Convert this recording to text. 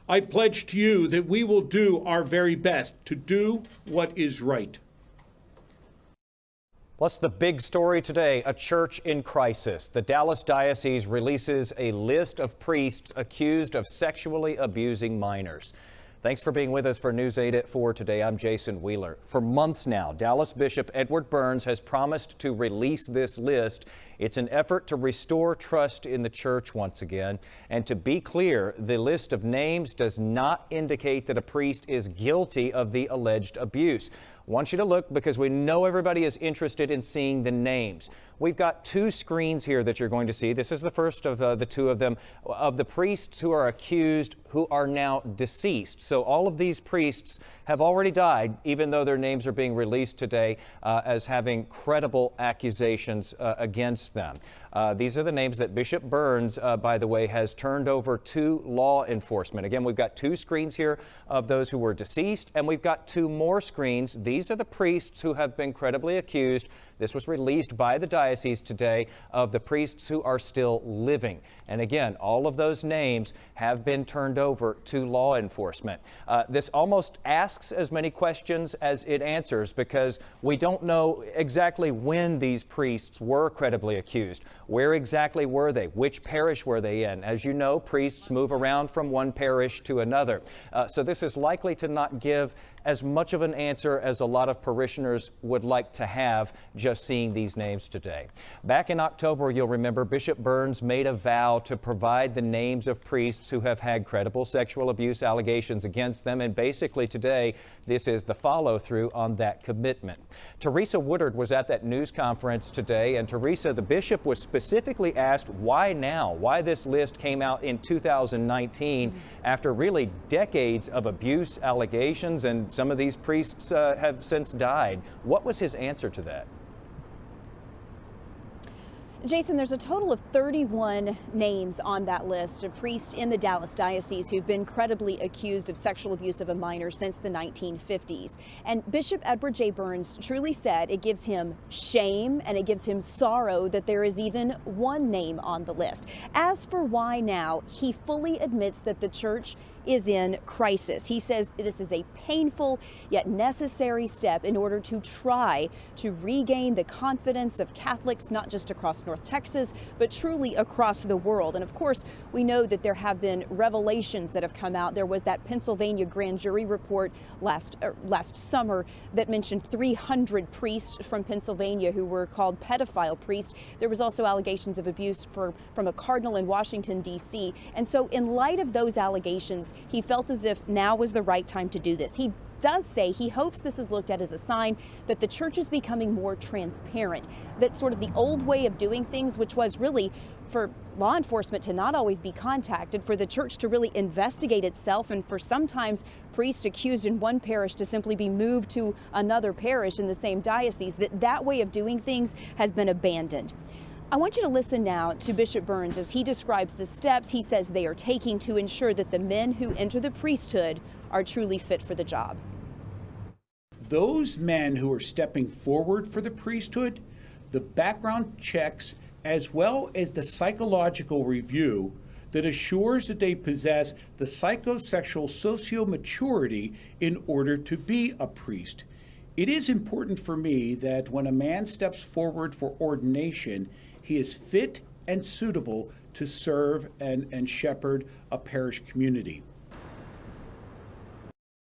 I pledge to you that we will do our very best to do what is right. Plus, the big story today, a church in crisis. The Dallas Diocese releases a list of priests accused of sexually abusing minors. Thanks for being with us for News 8 at 4 today. I'm Jason Wheeler. For months now, Dallas Bishop Edward Burns has promised to release this list. It's an effort to restore trust in the church once again. And to be clear, the list of names does not indicate that a priest is guilty of the alleged abuse. I want you to look because we know everybody is interested in seeing the names. We've got two screens here that you're going to see. This is the first of the two of them, of the priests who are accused who are now deceased. So all of these priests have already died, even though their names are being released today as having credible accusations against them. These are the names that Bishop Burns, by the way, has turned over to law enforcement. Again, we've got two screens here of those who were deceased, and we've got two more screens. These are the priests who have been credibly accused. This was released by the diocese today of the priests who are still living. And again, all of those names have been turned over to law enforcement. This almost asks as many questions as it answers because we don't know exactly when these priests were credibly accused. Where exactly were they? Which parish were they in? As you know, priests move around from one parish to another. So this is likely to not give as much of an answer as a lot of parishioners would like to have just seeing these names today. Back in October, you'll remember Bishop Burns made a vow to provide the names of priests who have had credible sexual abuse allegations against them. And basically today, this is the follow through on that commitment. Teresa Woodard was at that news conference today, and Teresa, the bishop, was specifically asked why now, why this list came out in 2019 after really decades of abuse allegations, and some of these priests have since died. What was his answer to that? Jason, there's a total of 31 names on that list of priests in the Dallas Diocese who've been credibly accused of sexual abuse of a minor since the 1950s. And Bishop Edward J. Burns truly said it gives him shame and it gives him sorrow that there is even one name on the list. As for why now, he fully admits that the church is in crisis. He says this is a painful yet necessary step in order to try to regain the confidence of Catholics, not just across North Texas, but truly across the world. And of course, we know that there have been revelations that have come out. There was that Pennsylvania grand jury report last summer that mentioned 300 priests from Pennsylvania who were called pedophile priests. There was also allegations of abuse from a cardinal in Washington, D.C. And so in light of those allegations, he felt as if now was the right time to do this. He does say he hopes this is looked at as a sign that the church is becoming more transparent, that sort of the old way of doing things, which was really for law enforcement to not always be contacted, for the church to really investigate itself, and for sometimes priests accused in one parish to simply be moved to another parish in the same diocese, that way of doing things has been abandoned. I want you to listen now to Bishop Burns as he describes the steps he says they are taking to ensure that the men who enter the priesthood are truly fit for the job. Those men who are stepping forward for the priesthood, the background checks, as well as the psychological review that assures that they possess the psychosexual socio-maturity in order to be a priest. It is important for me that when a man steps forward for ordination, he is fit and suitable to serve and shepherd a parish community.